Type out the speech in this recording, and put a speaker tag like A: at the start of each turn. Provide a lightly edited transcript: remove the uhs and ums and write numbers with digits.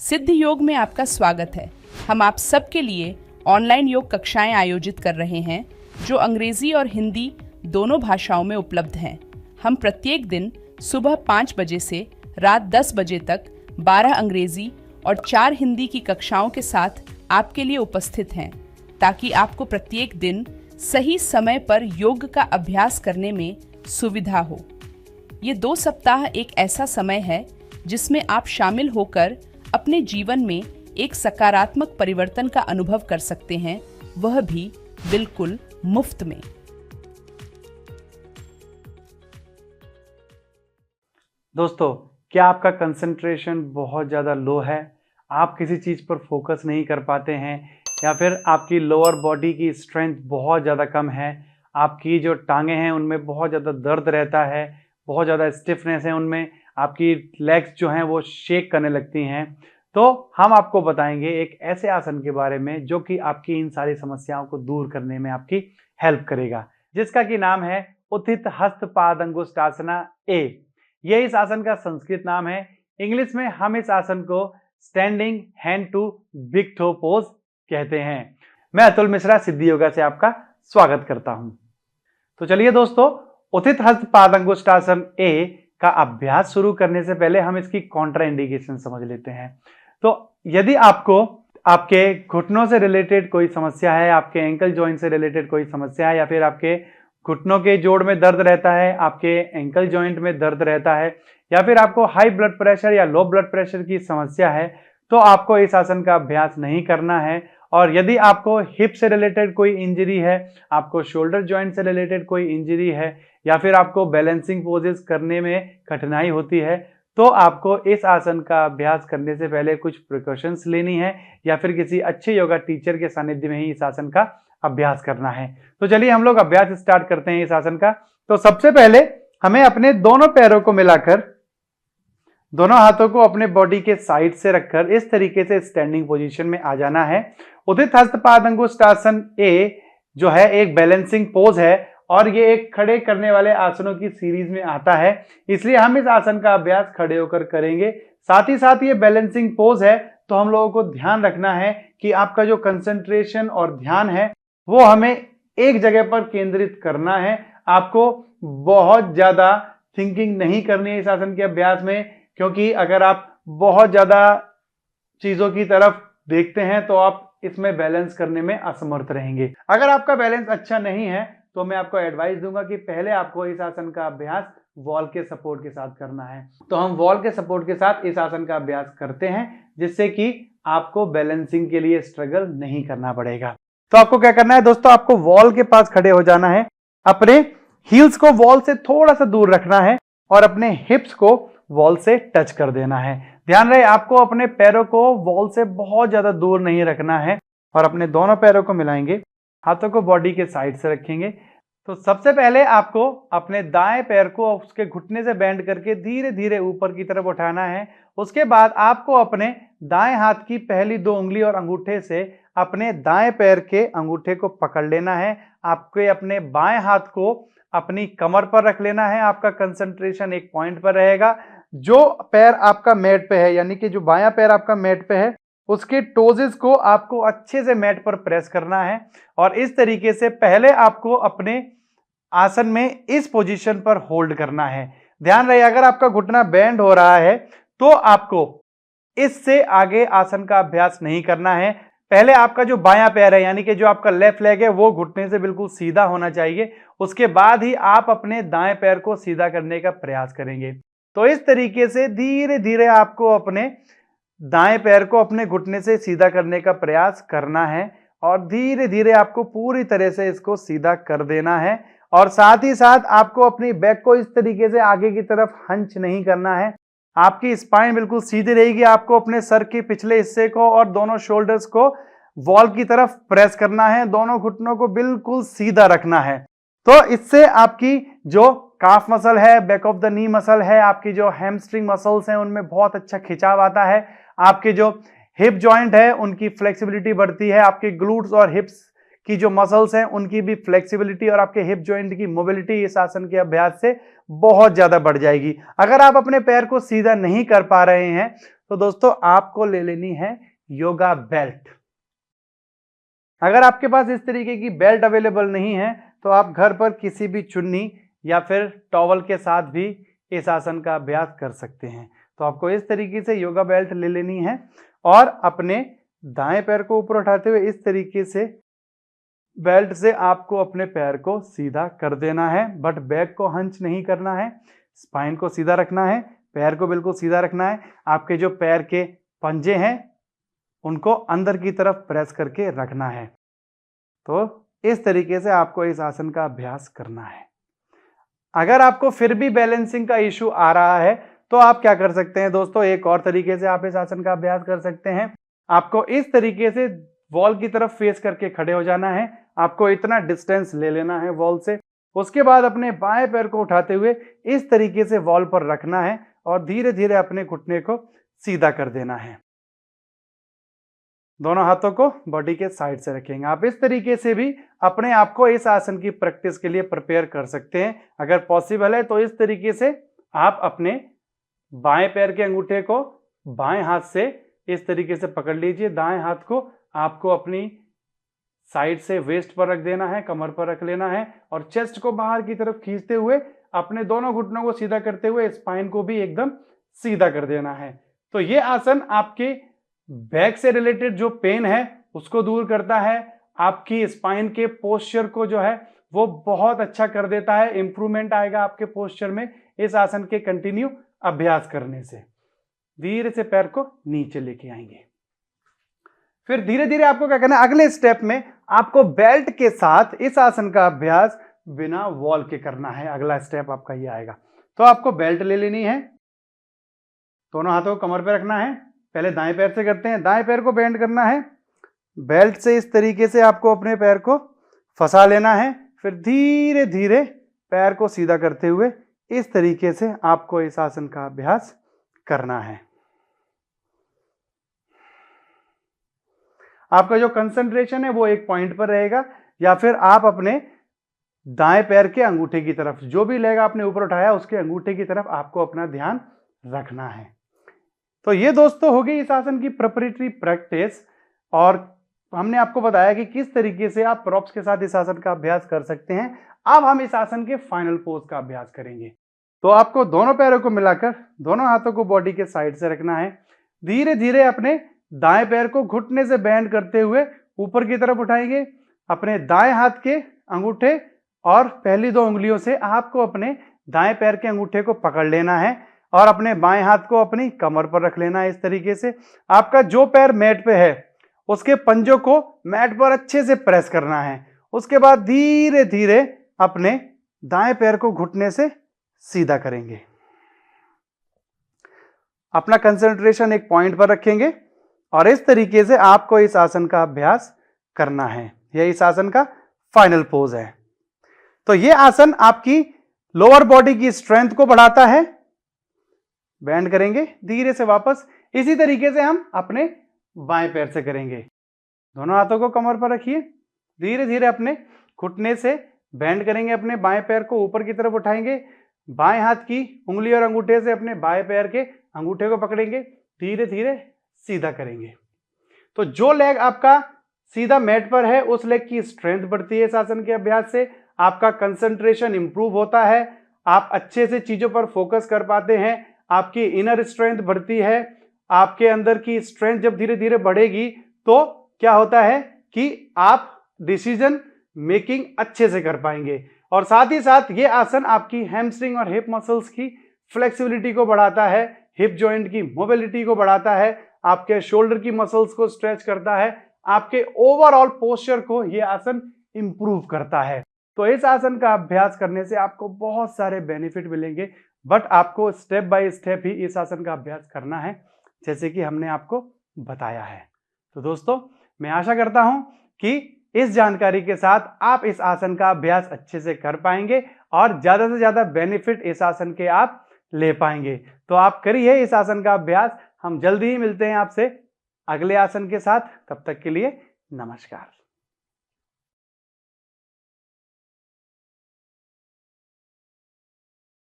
A: सिद्ध योग में आपका स्वागत है। हम आप सबके लिए ऑनलाइन योग कक्षाएं आयोजित कर रहे हैं जो अंग्रेजी और हिंदी दोनों भाषाओं में उपलब्ध हैं। हम प्रत्येक दिन सुबह 5 बजे से रात 10 बजे तक 12 अंग्रेजी और 4 हिंदी की कक्षाओं के साथ आपके लिए उपस्थित हैं, ताकि आपको प्रत्येक दिन सही समय पर योग का अभ्यास करने में सुविधा हो। ये 2 सप्ताह एक ऐसा समय है जिसमें आप शामिल होकर अपने जीवन में एक सकारात्मक परिवर्तन का अनुभव कर सकते हैं, वह भी बिल्कुल मुफ्त में।
B: दोस्तों, क्या आपका कंसंट्रेशन बहुत ज़्यादा लो है? आप किसी चीज़ पर फोकस नहीं कर पाते हैं, या फिर आपकी लोअर बॉडी की स्ट्रेंथ बहुत ज़्यादा कम है, आपकी जो टांगें हैं उनमें बहुत ज़्यादा दर्द रहता है, बहुत ज़्यादा स्टिफनेस है उनमें, आपकी लेग्स जो हैं वो शेक करने लगती हैं, तो हम आपको बताएंगे एक ऐसे आसन के बारे में जो कि आपकी इन सारी समस्याओं को दूर करने में आपकी हेल्प करेगा, जिसका कि नाम है उत्थित हस्त पाद अंगुष्ठासना ए। यह इस आसन का संस्कृत नाम है। इंग्लिश में हम इस आसन को standing hand to big toe pose कहते हैं। मैं अतुल मिश्रा सिद्धि योगा से आपका स्वागत करता हूं। तो चलिए दोस्तों, उत्थित हस्त पाद अंगुष्ठासन ए का अभ्यास शुरू करने से पहले हम इसकी कॉन्ट्रा इंडिकेशन समझ लेते हैं। तो यदि आपको आपके घुटनों से रिलेटेड कोई समस्या है, आपके एंकल जॉइंट से रिलेटेड कोई समस्या है, या फिर आपके घुटनों के जोड़ में दर्द रहता है, आपके एंकल जॉइंट में दर्द रहता है, या फिर आपको हाई ब्लड प्रेशर या लो ब्लड प्रेशर की समस्या है, तो आपको इस आसन का अभ्यास नहीं करना है। और यदि आपको हिप से रिलेटेड कोई इंजरी है, आपको शोल्डर जॉइंट से रिलेटेड कोई इंजरी है, या फिर आपको बैलेंसिंग पोजेस करने में कठिनाई होती है, तो आपको इस आसन का अभ्यास करने से पहले कुछ प्रिकॉशंस लेनी है, या फिर किसी अच्छे योगा टीचर के सानिध्य में ही इस आसन का अभ्यास करना है। तो चलिए हम लोग अभ्यास स्टार्ट करते हैं इस आसन का। तो सबसे पहले हमें अपने दोनों पैरों को मिलाकर, दोनों हाथों को अपने बॉडी के साइड से रखकर इस तरीके से स्टैंडिंग पोजीशन में आ जाना है। उत्थित हस्त पाद अंगुष्ठासन ए जो है एक बैलेंसिंग पोज है, और ये एक खड़े करने वाले आसनों की सीरीज में आता है, इसलिए हम इस आसन का अभ्यास खड़े होकर करेंगे। साथ ही साथ ये बैलेंसिंग पोज है, तो हम लोगों को ध्यान रखना है कि आपका जो कंसंट्रेशन और ध्यान है वो हमें एक जगह पर केंद्रित करना है। आपको बहुत ज्यादा थिंकिंग नहीं करनी है इस आसन के अभ्यास में, क्योंकि अगर आप बहुत ज्यादा चीजों की तरफ देखते हैं तो आप इसमें बैलेंस करने में असमर्थ रहेंगे। अगर आपका बैलेंस अच्छा नहीं है तो मैं आपको एडवाइस दूंगा कि पहले आपको इस आसन का अभ्यास वॉल के सपोर्ट के साथ करना है। तो हम वॉल के सपोर्ट के साथ इस आसन का अभ्यास करते हैं, जिससे कि आपको बैलेंसिंग के लिए स्ट्रगल नहीं करना पड़ेगा। तो आपको क्या करना है दोस्तों, आपको वॉल के पास खड़े हो जाना है, अपने हील्स को वॉल से थोड़ा सा दूर रखना है और अपने हिप्स को वॉल से टच कर देना है। ध्यान रहे, आपको अपने पैरों को वॉल से बहुत ज्यादा दूर नहीं रखना है, और अपने दोनों पैरों को मिलाएंगे, हाथों को बॉडी के साइड से रखेंगे। तो सबसे पहले आपको अपने दाएं पैर को उसके घुटने से बेंड करके धीरे धीरे ऊपर की तरफ उठाना है। उसके बाद आपको अपने दाएं हाथ की पहली 2 उंगली और अंगूठे से अपने दाएं पैर के अंगूठे को पकड़ लेना है। आपके अपने बाएं हाथ को अपनी कमर पर रख लेना है। आपका कंसंट्रेशन एक पॉइंट पर रहेगा। जो पैर आपका मैट पे है, यानी कि जो बायां पैर आपका मैट पे है, उसके टोजेस को आपको अच्छे से मैट पर प्रेस करना है, और इस तरीके से पहले आपको अपने आसन में इस पोजीशन पर होल्ड करना है। ध्यान रहे, अगर आपका घुटना बेंड हो रहा है तो आपको इससे आगे आसन का अभ्यास नहीं करना है। पहले आपका जो बायां पैर है, यानी कि जो आपका लेफ्ट लेग है, वो घुटने से बिल्कुल सीधा होना चाहिए। उसके बाद ही आप अपने दाएं पैर को सीधा करने का प्रयास करेंगे। तो इस तरीके से धीरे धीरे आपको अपने दाएं पैर को अपने घुटने से सीधा करने का प्रयास करना है, और धीरे धीरे आपको पूरी तरह से इसको सीधा कर देना है। और साथ ही साथ आपको अपनी बैक को इस तरीके से आगे की तरफ हंच नहीं करना है। आपकी स्पाइन बिल्कुल सीधी रहेगी। आपको अपने सर के पिछले हिस्से को और दोनों शोल्डर्स को वॉल की तरफ प्रेस करना है, दोनों घुटनों को बिल्कुल सीधा रखना है। तो इससे आपकी जो काफ मसल है, back of the knee muscle है, आपकी जो हैमस्ट्रिंग मसल्स हैं, उनमें बहुत अच्छा खिंचाव आता है। आपके जो हिप जॉइंट है उनकी फ्लेक्सिबिलिटी बढ़ती है, आपके ग्लूट्स और हिप्स की जो मसल्स हैं उनकी भी फ्लेक्सिबिलिटी और आपके हिप जॉइंट की मोबिलिटी इस आसन के अभ्यास से बहुत ज्यादा बढ़ जाएगी। अगर आप अपने पैर को सीधा नहीं कर पा रहे हैं तो दोस्तों आपको ले लेनी है योगा बेल्ट। अगर आपके पास इस तरीके की बेल्ट अवेलेबल नहीं है तो आप घर पर किसी भी चुन्नी या फिर टॉवल के साथ भी इस आसन का अभ्यास कर सकते हैं। तो आपको इस तरीके से योगा बेल्ट ले लेनी है और अपने दाएं पैर को ऊपर उठाते हुए इस तरीके से बेल्ट से आपको अपने पैर को सीधा कर देना है, बट बैक को हंच नहीं करना है, स्पाइन को सीधा रखना है, पैर को बिल्कुल सीधा रखना है। आपके जो पैर के पंजे हैं उनको अंदर की तरफ प्रेस करके रखना है। तो इस तरीके से आपको इस आसन का अभ्यास करना है। अगर आपको फिर भी बैलेंसिंग का इश्यू आ रहा है तो आप क्या कर सकते हैं दोस्तों, एक और तरीके से आप इस आसन का अभ्यास कर सकते हैं। आपको इस तरीके से वॉल की तरफ फेस करके खड़े हो जाना है। आपको इतना डिस्टेंस ले लेना है वॉल से। उसके बाद अपने बाएं पैर को उठाते हुए इस तरीके से वॉल पर रखना है और धीरे धीरे अपने घुटने को सीधा कर देना है। दोनों हाथों को बॉडी के साइड से रखेंगे। आप इस तरीके से भी अपने आप को इस आसन की प्रैक्टिस के लिए प्रिपेयर कर सकते हैं। अगर पॉसिबल है तो इस तरीके से आप अपने बाएं पैर के अंगूठे को बाएं हाथ से इस तरीके से पकड़ लीजिए। दाएं हाथ को आपको अपनी साइड से वेस्ट पर रख देना है, कमर पर रख लेना है और चेस्ट को बाहर की तरफ खींचते हुए अपने दोनों घुटनों को सीधा करते हुए स्पाइन को भी एकदम सीधा कर देना है। तो ये आसन आपके बैक से रिलेटेड जो पेन है उसको दूर करता है, आपकी स्पाइन के पोस्चर को जो है वो बहुत अच्छा कर देता है। इंप्रूवमेंट आएगा आपके पोस्चर में इस आसन के कंटिन्यू अभ्यास करने से। धीरे से पैर को नीचे लेके आएंगे। फिर धीरे धीरे आपको क्या करना है, अगले स्टेप में आपको बेल्ट के साथ इस आसन का अभ्यास बिना वॉल के करना है। अगला स्टेप आपका ये आएगा। तो आपको बेल्ट ले लेनी है, दोनों हाथों को कमर पे रखना है। पहले दाएं पैर से करते हैं, दाएं पैर को बेंड करना है। बेल्ट से इस तरीके से आपको अपने पैर को फंसा लेना है। फिर धीरे धीरे पैर को सीधा करते हुए इस तरीके से आपको इस आसन का अभ्यास करना है। आपका जो कंसंट्रेशन है वो एक पॉइंट पर रहेगा या फिर आप अपने दाएं पैर के अंगूठे की तरफ, जो भी लेग आपने ऊपर उठाया उसके अंगूठे की तरफ आपको अपना ध्यान रखना है। तो ये दोस्तों हो गई इस आसन की प्रिपरेटरी प्रैक्टिस और हमने आपको बताया कि किस तरीके से आप प्रॉप्स के साथ इस आसन का अभ्यास कर सकते हैं। अब हम इस आसन के फाइनल पोज का अभ्यास करेंगे। तो आपको दोनों पैरों को मिलाकर दोनों हाथों को बॉडी के साइड से रखना है। धीरे धीरे अपने दाएं पैर को घुटने से बेंड करते हुए ऊपर की तरफ उठाएंगे। अपने दाएं हाथ के अंगूठे और पहली दो उंगलियों से आपको अपने दाएं पैर के अंगूठे को पकड़ लेना है और अपने बाएं हाथ को अपनी कमर पर रख लेना है। इस तरीके से आपका जो पैर मैट पे है उसके पंजों को मैट पर अच्छे से प्रेस करना है। उसके बाद धीरे धीरे अपने दाएं पैर को घुटने से सीधा करेंगे। अपना कंसंट्रेशन एक पॉइंट पर रखेंगे और इस तरीके से आपको इस आसन का अभ्यास करना है। यह इस आसन का फाइनल पोज है। तो यह आसन आपकी लोअर बॉडी की स्ट्रेंथ को बढ़ाता है। बेंड करेंगे धीरे से वापस। इसी तरीके से हम अपने बाएं पैर से करेंगे। दोनों हाथों को कमर पर रखिए। धीरे धीरे अपने घुटने से बेंड करेंगे, अपने बाएं पैर को ऊपर की तरफ उठाएंगे। बाएं हाथ की उंगली और अंगूठे से अपने बाएं पैर के अंगूठे को पकड़ेंगे। धीरे धीरे सीधा करेंगे। तो जो लेग आपका सीधा मैट पर है उस लेग की स्ट्रेंथ बढ़ती है इस आसन के अभ्यास से। आपका कंसंट्रेशन इंप्रूव होता है, आप अच्छे से चीजों पर फोकस कर पाते हैं, आपकी इनर स्ट्रेंथ बढ़ती है। आपके अंदर की स्ट्रेंथ जब धीरे धीरे बढ़ेगी तो क्या होता है कि आप डिसीजन मेकिंग अच्छे से कर पाएंगे। और साथ ही साथ ये आसन आपकी हैमस्ट्रिंग और हिप मसल्स की फ्लेक्सिबिलिटी को बढ़ाता है, हिप जॉइंट की मोबिलिटी को बढ़ाता है, आपके शोल्डर की मसल्स को स्ट्रेच करता है, आपके ओवरऑल पोस्चर को ये आसन इंप्रूव करता है। तो इस आसन का अभ्यास करने से आपको बहुत सारे बेनिफिट मिलेंगे, बट आपको स्टेप बाय स्टेप ही इस आसन का अभ्यास करना है जैसे कि हमने आपको बताया है। तो दोस्तों मैं आशा करता हूं कि इस जानकारी के साथ आप इस आसन का अभ्यास अच्छे से कर पाएंगे और ज्यादा से ज्यादा बेनिफिट इस आसन के आप ले पाएंगे। तो आप करिए इस आसन का अभ्यास। हम जल्दी ही मिलते हैं आपसे अगले आसन के साथ। तब तक के लिए नमस्कार।